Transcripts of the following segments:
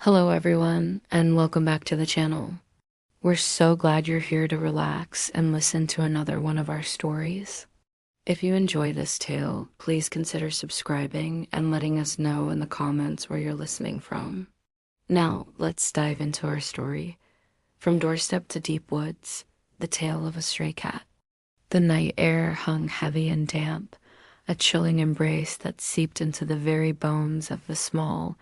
Hello everyone, and welcome back to the channel. We're so glad you're here to relax and listen to another one of our stories. If you enjoy this tale, please consider subscribing and letting us know in the comments where you're listening from. Now, let's dive into our story. From doorstep to deep woods, the tale of a stray cat. The night air hung heavy and damp, a chilling embrace that seeped into the very bones of the small,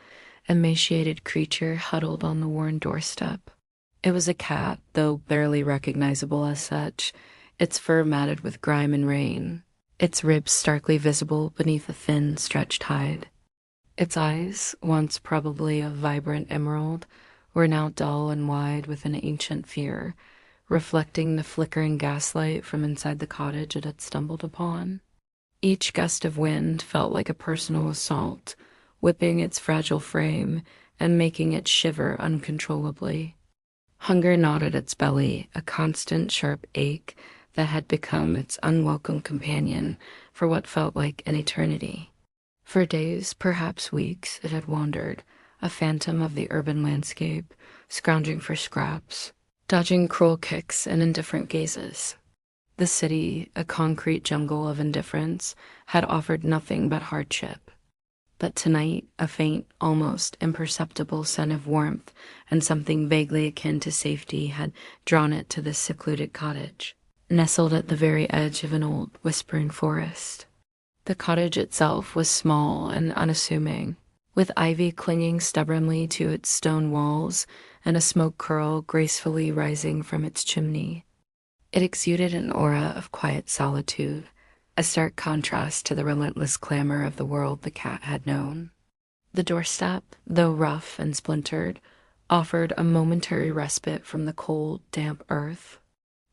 emaciated creature huddled on the worn doorstep. It was a cat, though barely recognizable as such, its fur matted with grime and rain, its ribs starkly visible beneath a thin, stretched hide. Its eyes, once probably of vibrant emerald, were now dull and wide with an ancient fear, reflecting the flickering gaslight from inside the cottage it had stumbled upon. Each gust of wind felt like a personal assault, whipping its fragile frame and making it shiver uncontrollably. Hunger gnawed at its belly, a constant sharp ache that had become its unwelcome companion for what felt like an eternity. For days, perhaps weeks, it had wandered, a phantom of the urban landscape, scrounging for scraps, dodging cruel kicks and indifferent gazes. The city, a concrete jungle of indifference, had offered nothing but hardship. But tonight, a faint, almost imperceptible scent of warmth and something vaguely akin to safety had drawn it to this secluded cottage, nestled at the very edge of an old, whispering forest. The cottage itself was small and unassuming, with ivy clinging stubbornly to its stone walls and a smoke curl gracefully rising from its chimney. It exuded an aura of quiet solitude, a stark contrast to the relentless clamor of the world the cat had known. The doorstep, though rough and splintered, offered a momentary respite from the cold, damp earth.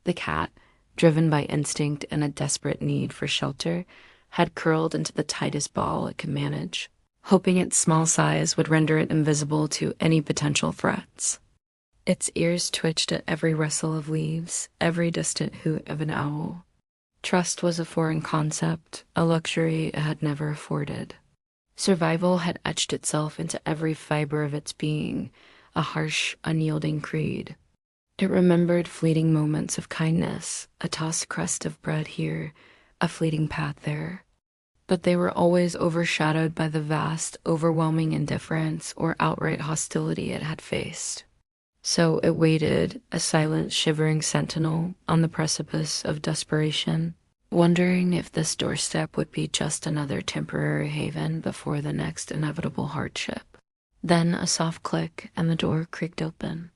The cat, driven by instinct and a desperate need for shelter, had curled into the tightest ball it could manage, hoping its small size would render it invisible to any potential threats. Its ears twitched at every rustle of leaves, every distant hoot of an owl. Trust was a foreign concept, a luxury it had never afforded. Survival had etched itself into every fiber of its being, a harsh, unyielding creed. It remembered fleeting moments of kindness, a tossed crust of bread here, a fleeting pat there. But they were always overshadowed by the vast, overwhelming indifference or outright hostility it had faced. So it waited, a silent, shivering sentinel on the precipice of desperation, wondering if this doorstep would be just another temporary haven before the next inevitable hardship. Then a soft click and the door creaked open.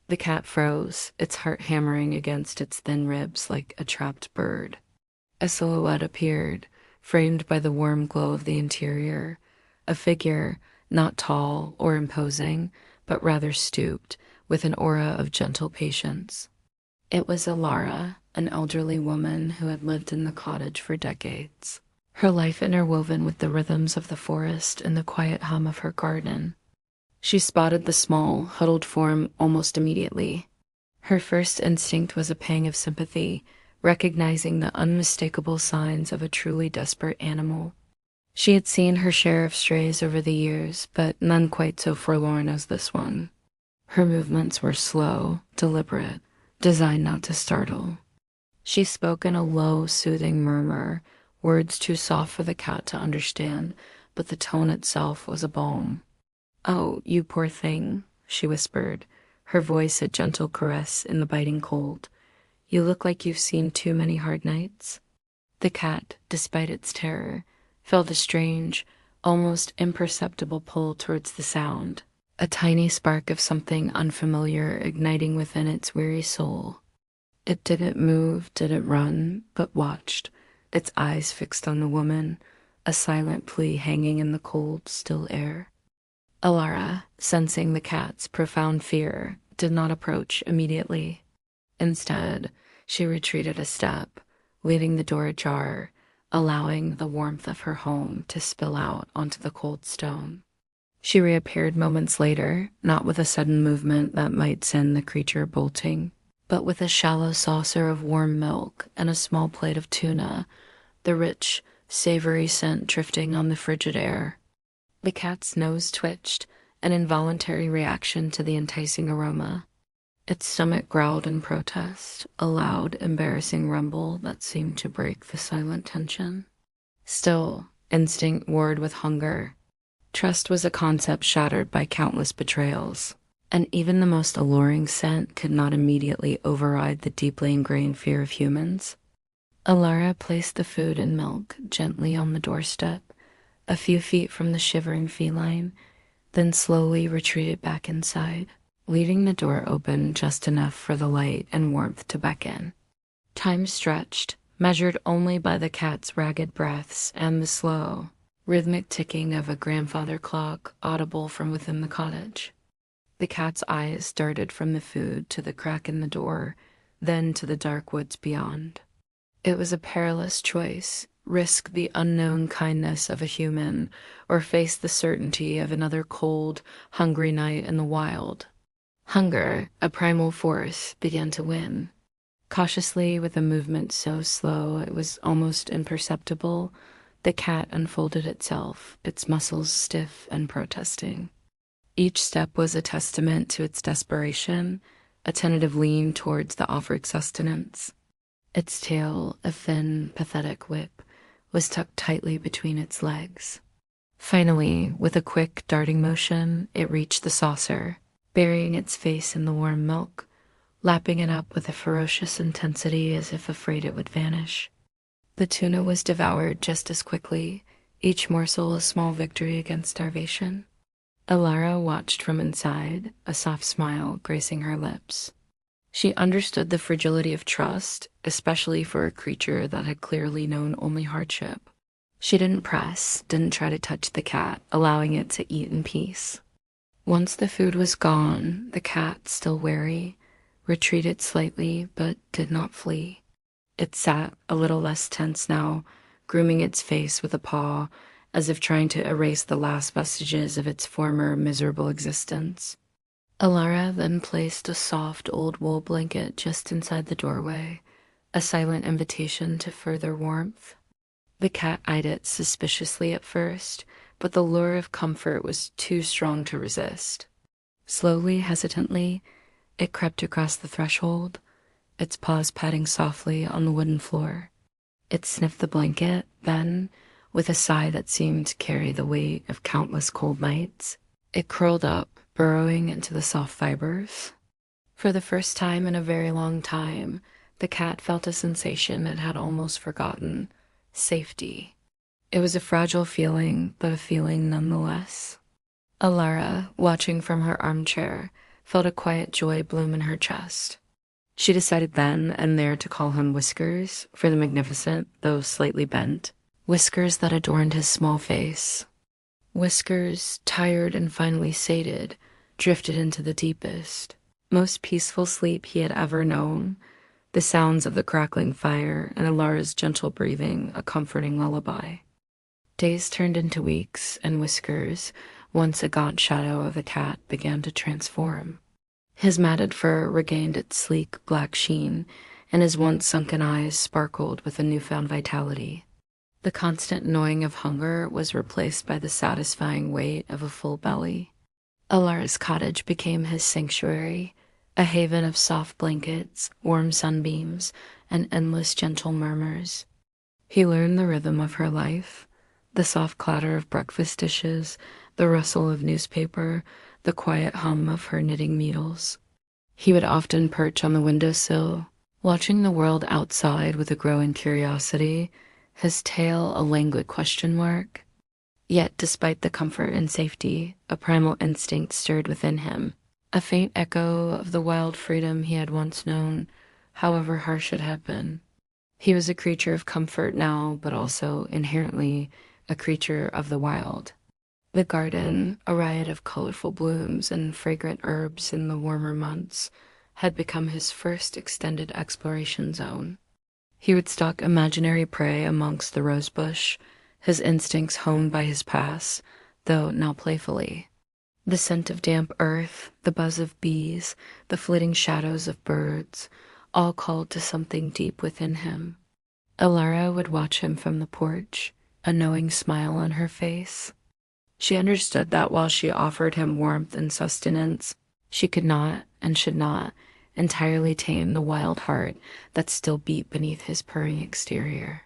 The cat froze, its heart hammering against its thin ribs like a trapped bird. A silhouette appeared, framed by the warm glow of the interior, a figure, not tall or imposing, but rather stooped, with an aura of gentle patience. It was Alara, an elderly woman who had lived in the cottage for decades, her life interwoven with the rhythms of the forest and the quiet hum of her garden. She spotted the small, huddled form almost immediately. Her first instinct was a pang of sympathy, recognizing the unmistakable signs of a truly desperate animal. She had seen her share of strays over the years, but none quite so forlorn as this one. Her movements were slow, deliberate, designed not to startle. She spoke in a low, soothing murmur, words too soft for the cat to understand, but the tone itself was a balm. "Oh, you poor thing," she whispered, her voice a gentle caress in the biting cold. "You look like you've seen too many hard nights." The cat, despite its terror, felt a strange, almost imperceptible pull towards the sound. A tiny spark of something unfamiliar igniting within its weary soul. It didn't move, didn't run, but watched, its eyes fixed on the woman, a silent plea hanging in the cold, still air. Alara, sensing the cat's profound fear, did not approach immediately. Instead, she retreated a step, leaving the door ajar, allowing the warmth of her home to spill out onto the cold stone. She reappeared moments later, not with a sudden movement that might send the creature bolting, but with a shallow saucer of warm milk and a small plate of tuna, the rich, savory scent drifting on the frigid air. The cat's nose twitched, an involuntary reaction to the enticing aroma. Its stomach growled in protest, a loud, embarrassing rumble that seemed to break the silent tension. Still, instinct warred with hunger. Trust was a concept shattered by countless betrayals, and even the most alluring scent could not immediately override the deeply ingrained fear of humans. Alara placed the food and milk gently on the doorstep, a few feet from the shivering feline, then slowly retreated back inside, leaving the door open just enough for the light and warmth to beckon. Time stretched, measured only by the cat's ragged breaths and the slow, rhythmic ticking of a grandfather clock audible from within the cottage. The cat's eyes darted from the food to the crack in the door, then to the dark woods beyond. It was a perilous choice: risk the unknown kindness of a human, or face the certainty of another cold, hungry night in the wild. Hunger, a primal force, began to win. Cautiously, with a movement so slow it was almost imperceptible, the cat unfolded itself, its muscles stiff and protesting. Each step was a testament to its desperation, a tentative lean towards the offered sustenance. Its tail, a thin, pathetic whip, was tucked tightly between its legs. Finally, with a quick, darting motion, it reached the saucer, burying its face in the warm milk, lapping it up with a ferocious intensity as if afraid it would vanish. The tuna was devoured just as quickly, each morsel a small victory against starvation. Alara watched from inside, a soft smile gracing her lips. She understood the fragility of trust, especially for a creature that had clearly known only hardship. She didn't press, didn't try to touch the cat, allowing it to eat in peace. Once the food was gone, the cat, still wary, retreated slightly but did not flee. It sat, a little less tense now, grooming its face with a paw, as if trying to erase the last vestiges of its former miserable existence. Alara then placed a soft old wool blanket just inside the doorway, a silent invitation to further warmth. The cat eyed it suspiciously at first, but the lure of comfort was too strong to resist. Slowly, hesitantly, it crept across the threshold, its paws patting softly on the wooden floor. It sniffed the blanket, then, with a sigh that seemed to carry the weight of countless cold nights, it curled up, burrowing into the soft fibers. For the first time in a very long time, the cat felt a sensation it had almost forgotten: safety. It was a fragile feeling, but a feeling nonetheless. Alara, watching from her armchair, felt a quiet joy bloom in her chest. She decided then and there to call him Whiskers, for the magnificent, though slightly bent, whiskers that adorned his small face. Whiskers, tired and finally sated, drifted into the deepest, most peaceful sleep he had ever known, the sounds of the crackling fire and Alara's gentle breathing a comforting lullaby. Days turned into weeks, and Whiskers, once a gaunt shadow of a cat, began to transform. His matted fur regained its sleek black sheen, and his once sunken eyes sparkled with a newfound vitality. The constant gnawing of hunger was replaced by the satisfying weight of a full belly. Alara's cottage became his sanctuary, a haven of soft blankets, warm sunbeams, and endless gentle murmurs. He learned the rhythm of her life, the soft clatter of breakfast dishes, the rustle of newspaper, the quiet hum of her knitting needles. He would often perch on the windowsill, watching the world outside with a growing curiosity, his tail a languid question mark. Yet, despite the comfort and safety, a primal instinct stirred within him, a faint echo of the wild freedom he had once known, however harsh it had been. He was a creature of comfort now, but also, inherently, a creature of the wild. The garden, a riot of colorful blooms and fragrant herbs in the warmer months, had become his first extended exploration zone. He would stalk imaginary prey amongst the rosebush, his instincts honed by his past, though now playfully. The scent of damp earth, the buzz of bees, the flitting shadows of birds, all called to something deep within him. Alara would watch him from the porch, a knowing smile on her face. She understood that while she offered him warmth and sustenance, she could not and should not entirely tame the wild heart that still beat beneath his purring exterior.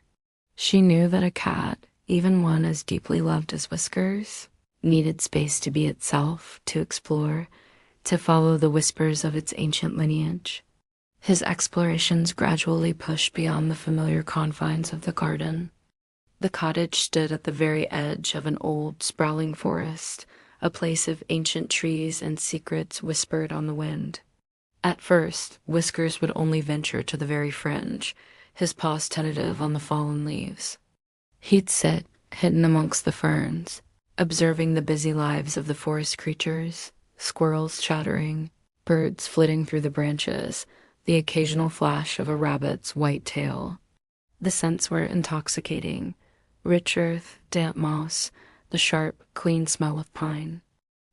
She knew that a cat, even one as deeply loved as Whiskers, needed space to be itself, to explore, to follow the whispers of its ancient lineage. His explorations gradually pushed beyond the familiar confines of the garden. The cottage stood at the very edge of an old, sprawling forest, a place of ancient trees and secrets whispered on the wind. At first, Whiskers would only venture to the very fringe, his paws tentative on the fallen leaves. He'd sit, hidden amongst the ferns, observing the busy lives of the forest creatures, squirrels chattering, birds flitting through the branches, the occasional flash of a rabbit's white tail. The scents were intoxicating: rich earth, damp moss, the sharp, clean smell of pine.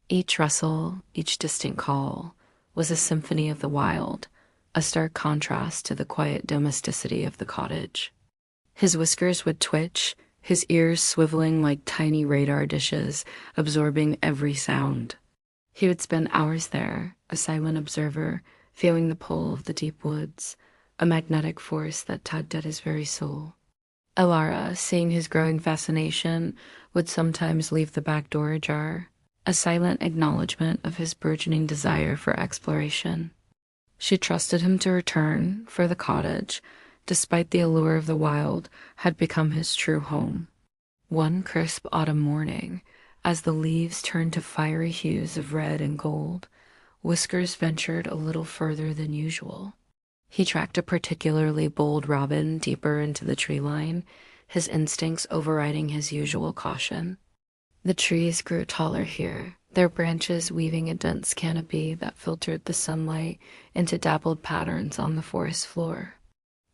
Each rustle, each distant call, was a symphony of the wild, a stark contrast to the quiet domesticity of the cottage. His whiskers would twitch, his ears swiveling like tiny radar dishes, absorbing every sound. He would spend hours there, a silent observer, feeling the pull of the deep woods, a magnetic force that tugged at his very soul. Alara, seeing his growing fascination, would sometimes leave the back door ajar, a silent acknowledgement of his burgeoning desire for exploration. She trusted him to return, for the cottage, despite the allure of the wild, had become his true home. One crisp autumn morning, as the leaves turned to fiery hues of red and gold, Whiskers ventured a little further than usual. He tracked a particularly bold robin deeper into the tree line, his instincts overriding his usual caution. The trees grew taller here, their branches weaving a dense canopy that filtered the sunlight into dappled patterns on the forest floor.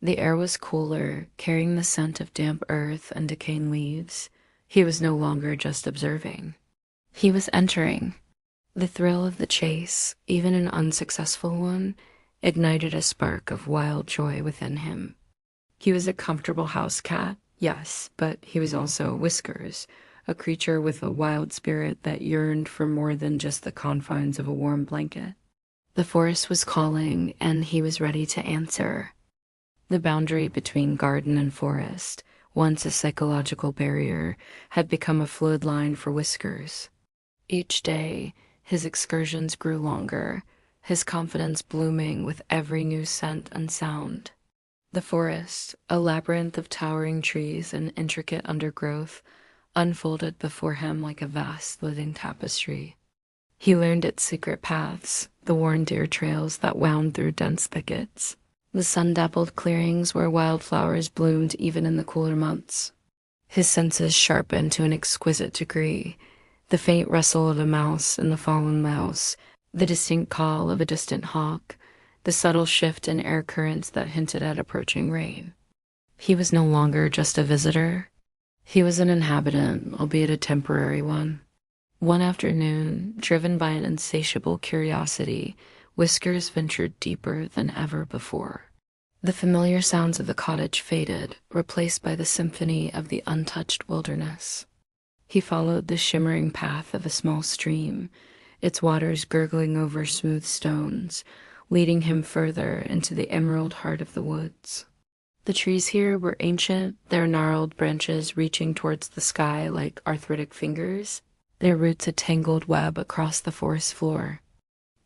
The air was cooler, carrying the scent of damp earth and decaying leaves. He was no longer just observing. He was entering. The thrill of the chase, even an unsuccessful one, ignited a spark of wild joy within him. He was a comfortable house cat, yes, but he was also Whiskers, a creature with a wild spirit that yearned for more than just the confines of a warm blanket. The forest was calling, and he was ready to answer. The boundary between garden and forest, once a psychological barrier, had become a fluid line for Whiskers. Each day, his excursions grew longer, his confidence blooming with every new scent and sound. The forest, a labyrinth of towering trees and intricate undergrowth, unfolded before him like a vast living tapestry. He learned its secret paths, the worn deer trails that wound through dense thickets, the sun-dappled clearings where wildflowers bloomed even in the cooler months. His senses sharpened to an exquisite degree: the faint rustle of a mouse in the fallen mouse, the distinct call of a distant hawk, the subtle shift in air currents that hinted at approaching rain. He was no longer just a visitor. He was an inhabitant, albeit a temporary one. One afternoon, driven by an insatiable curiosity, Whiskers ventured deeper than ever before. The familiar sounds of the cottage faded, replaced by the symphony of the untouched wilderness. He followed the shimmering path of a small stream, its waters gurgling over smooth stones, leading him further into the emerald heart of the woods. The trees here were ancient, their gnarled branches reaching towards the sky like arthritic fingers, their roots a tangled web across the forest floor.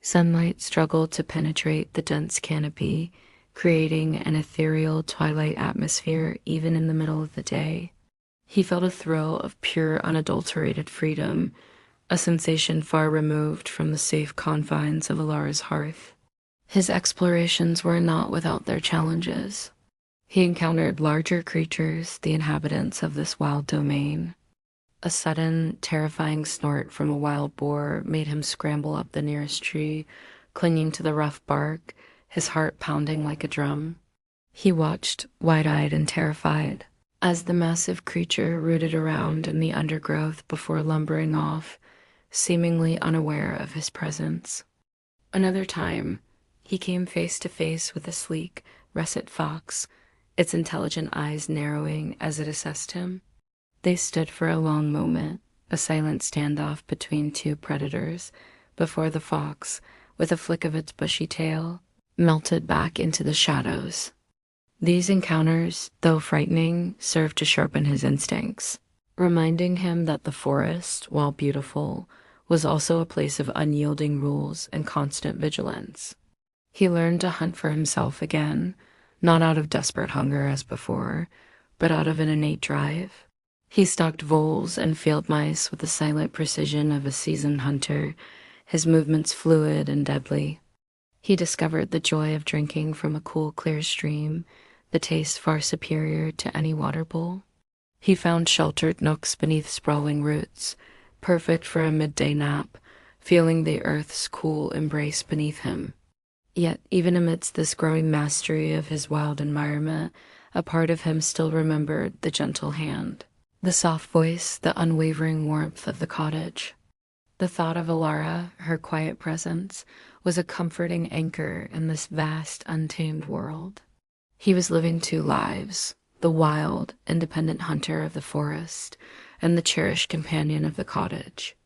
Sunlight struggled to penetrate the dense canopy, creating an ethereal twilight atmosphere even in the middle of the day. He felt a thrill of pure, unadulterated freedom, a sensation far removed from the safe confines of Alara's hearth. His explorations were not without their challenges. He encountered larger creatures, the inhabitants of this wild domain. A sudden, terrifying snort from a wild boar made him scramble up the nearest tree, clinging to the rough bark, his heart pounding like a drum. He watched, wide-eyed and terrified, as the massive creature rooted around in the undergrowth before lumbering off, seemingly unaware of his presence. Another time, he came face to face with a sleek, russet fox, its intelligent eyes narrowing as it assessed him. They stood for a long moment, a silent standoff between two predators before the fox, with a flick of its bushy tail, melted back into the shadows. These encounters, though frightening, served to sharpen his instincts, reminding him that the forest, while beautiful, was also a place of unyielding rules and constant vigilance. He learned to hunt for himself again, not out of desperate hunger as before, but out of an innate drive. He stalked voles and field mice with the silent precision of a seasoned hunter, his movements fluid and deadly. He discovered the joy of drinking from a cool, clear stream, the taste far superior to any water bowl. He found sheltered nooks beneath sprawling roots, perfect for a midday nap, feeling the earth's cool embrace beneath him. Yet, even amidst this growing mastery of his wild environment, a part of him still remembered the gentle hand, the soft voice, the unwavering warmth of the cottage. The thought of Alara, her quiet presence, was a comforting anchor in this vast, untamed world. He was living two lives, the wild, independent hunter of the forest, and the cherished companion of the cottage.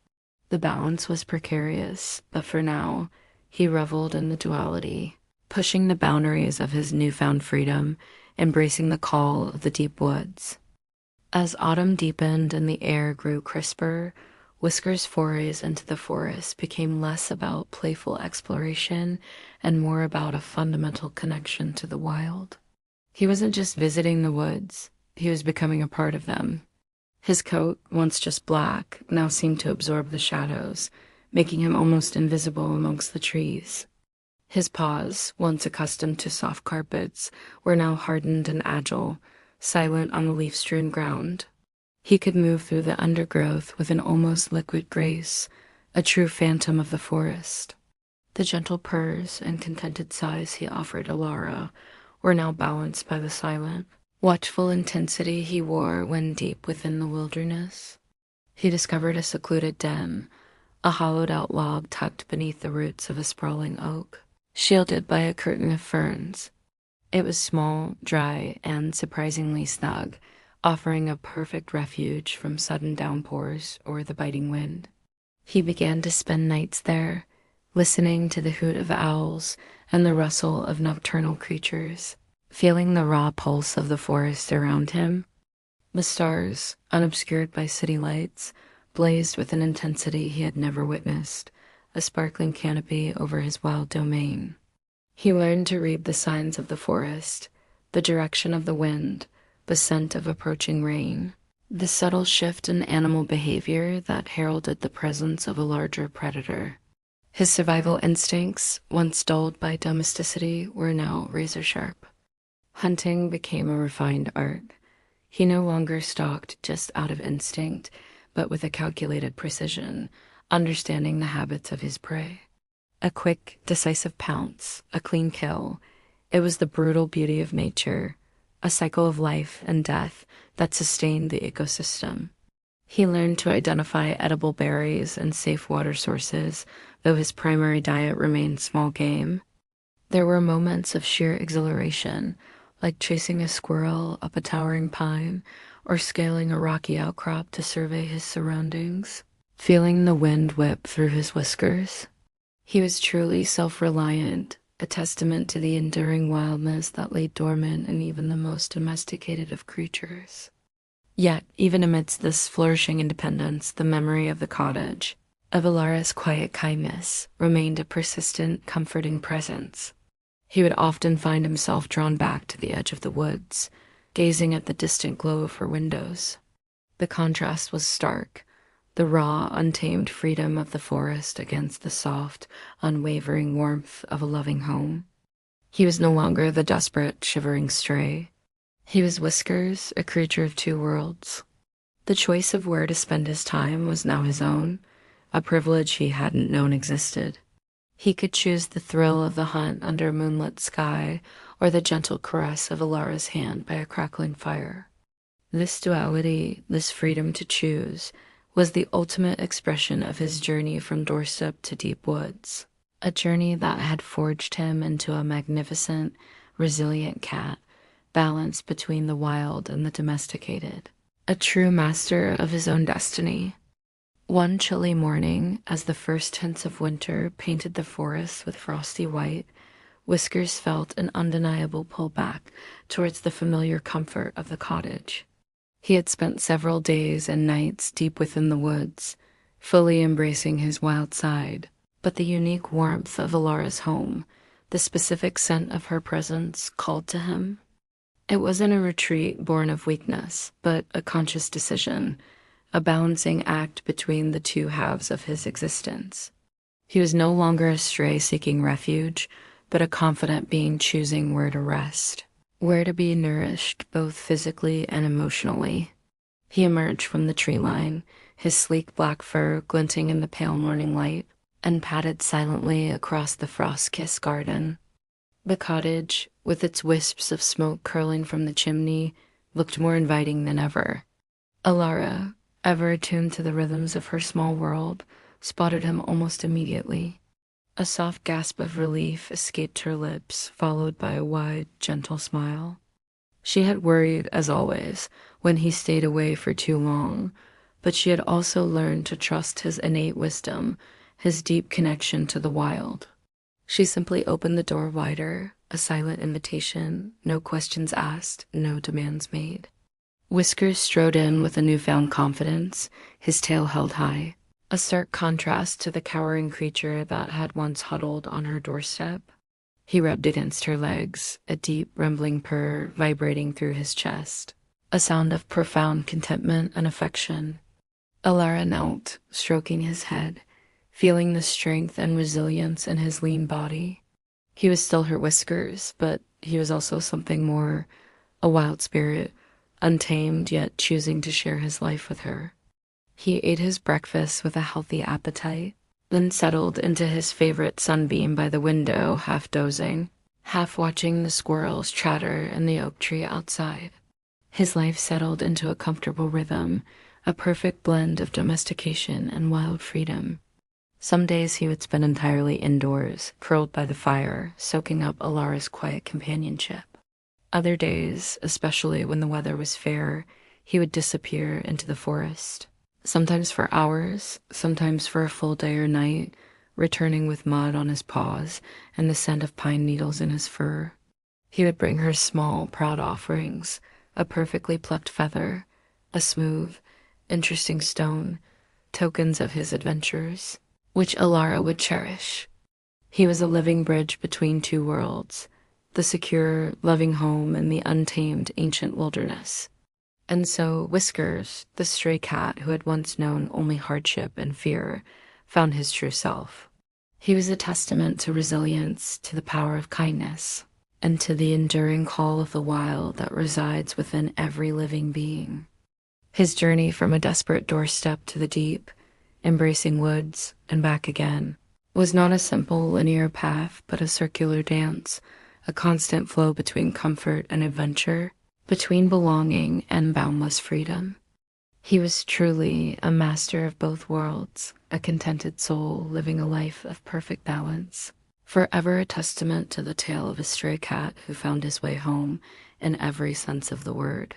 The balance was precarious, but for now, he reveled in the duality, pushing the boundaries of his newfound freedom, embracing the call of the deep woods. As autumn deepened and the air grew crisper, Whisker's forays into the forest became less about playful exploration and more about a fundamental connection to the wild. He wasn't just visiting the woods, he was becoming a part of them. His coat, once just black, now seemed to absorb the shadows, making him almost invisible amongst the trees. His paws, once accustomed to soft carpets, were now hardened and agile, silent on the leaf-strewn ground. He could move through the undergrowth with an almost liquid grace, a true phantom of the forest. The gentle purrs and contented sighs he offered Alara were now balanced by the silent, watchful intensity he wore when deep within the wilderness. He discovered a secluded den, a hollowed-out log tucked beneath the roots of a sprawling oak, shielded by a curtain of ferns. It was small, dry, and surprisingly snug, offering a perfect refuge from sudden downpours or the biting wind. He began to spend nights there, listening to the hoot of owls and the rustle of nocturnal creatures, feeling the raw pulse of the forest around him. The stars, unobscured by city lights, blazed with an intensity he had never witnessed, a sparkling canopy over his wild domain. He learned to read the signs of the forest, the direction of the wind, the scent of approaching rain, the subtle shift in animal behavior that heralded the presence of a larger predator. His survival instincts, once dulled by domesticity, were now razor-sharp. Hunting became a refined art. He no longer stalked just out of instinct, but with a calculated precision, understanding the habits of his prey. A quick, decisive pounce, a clean kill. It was the brutal beauty of nature, a cycle of life and death that sustained the ecosystem. He learned to identify edible berries and safe water sources, though his primary diet remained small game. There were moments of sheer exhilaration, like chasing a squirrel up a towering pine or scaling a rocky outcrop to survey his surroundings, feeling the wind whip through his whiskers. He was truly self-reliant, a testament to the enduring wildness that lay dormant in even the most domesticated of creatures. Yet, even amidst this flourishing independence, the memory of the cottage, of Alara's quiet kindness, remained a persistent, comforting presence. He would often find himself drawn back to the edge of the woods, gazing at the distant glow of her windows. The contrast was stark, the raw, untamed freedom of the forest against the soft, unwavering warmth of a loving home. He was no longer the desperate, shivering stray. He was Whiskers, a creature of two worlds. The choice of where to spend his time was now his own, a privilege he hadn't known existed. He could choose the thrill of the hunt under a moonlit sky or the gentle caress of Alara's hand by a crackling fire. This duality, this freedom to choose, was the ultimate expression of his journey from Doorstep to deep woods, a journey that had forged him into a magnificent, resilient cat, balanced between the wild and the domesticated, a true master of his own destiny. One chilly morning, as the first hints of winter painted the forest with frosty white, Whiskers felt an undeniable pull back towards the familiar comfort of the cottage. He had spent several days and nights deep within the woods, fully embracing his wild side, but the unique warmth of Alara's home, the specific scent of her presence, called to him. It wasn't a retreat born of weakness, but a conscious decision, a balancing act between the two halves of his existence. He was no longer a stray seeking refuge, but a confident being choosing where to rest, where to be nourished both physically and emotionally. He emerged from the tree line, his sleek black fur glinting in the pale morning light, and padded silently across the frost-kissed garden. The cottage, with its wisps of smoke curling from the chimney, looked more inviting than ever. Alara, ever attuned to the rhythms of her small world, spotted him almost immediately. A soft gasp of relief escaped her lips, followed by a wide, gentle smile. She had worried, as always, when he stayed away for too long, but she had also learned to trust his innate wisdom, his deep connection to the wild. She simply opened the door wider, a silent invitation, no questions asked, no demands made. Whiskers strode in with a newfound confidence, his tail held high, a stark contrast to the cowering creature that had once huddled on her doorstep. He rubbed against her legs, a deep, rumbling purr vibrating through his chest, a sound of profound contentment and affection. Alara knelt, stroking his head, feeling the strength and resilience in his lean body. He was still her Whiskers, but he was also something more, a wild spirit, untamed yet choosing to share his life with her. He ate his breakfast with a healthy appetite, then settled into his favorite sunbeam by the window, half dozing, half watching the squirrels chatter in the oak tree outside. His life settled into a comfortable rhythm, a perfect blend of domestication and wild freedom. Some days he would spend entirely indoors, curled by the fire, soaking up Alara's quiet companionship. Other days, especially when the weather was fair, he would disappear into the forest. Sometimes for hours, sometimes for a full day or night, returning with mud on his paws and the scent of pine needles in his fur. He would bring her small, proud offerings, a perfectly plucked feather, a smooth, interesting stone, tokens of his adventures, which Alara would cherish. He was a living bridge between two worlds, the secure, loving home and the untamed, ancient wilderness. And so Whiskers, the stray cat who had once known only hardship and fear, found his true self. He was a testament to resilience, to the power of kindness, and to the enduring call of the wild that resides within every living being. His journey from a desperate doorstep to the deep, embracing woods and back again, was not a simple linear path, but a circular dance, a constant flow between comfort and adventure, between belonging and boundless freedom. He was truly a master of both worlds, a contented soul living a life of perfect balance, forever a testament to the tale of a stray cat who found his way home in every sense of the word.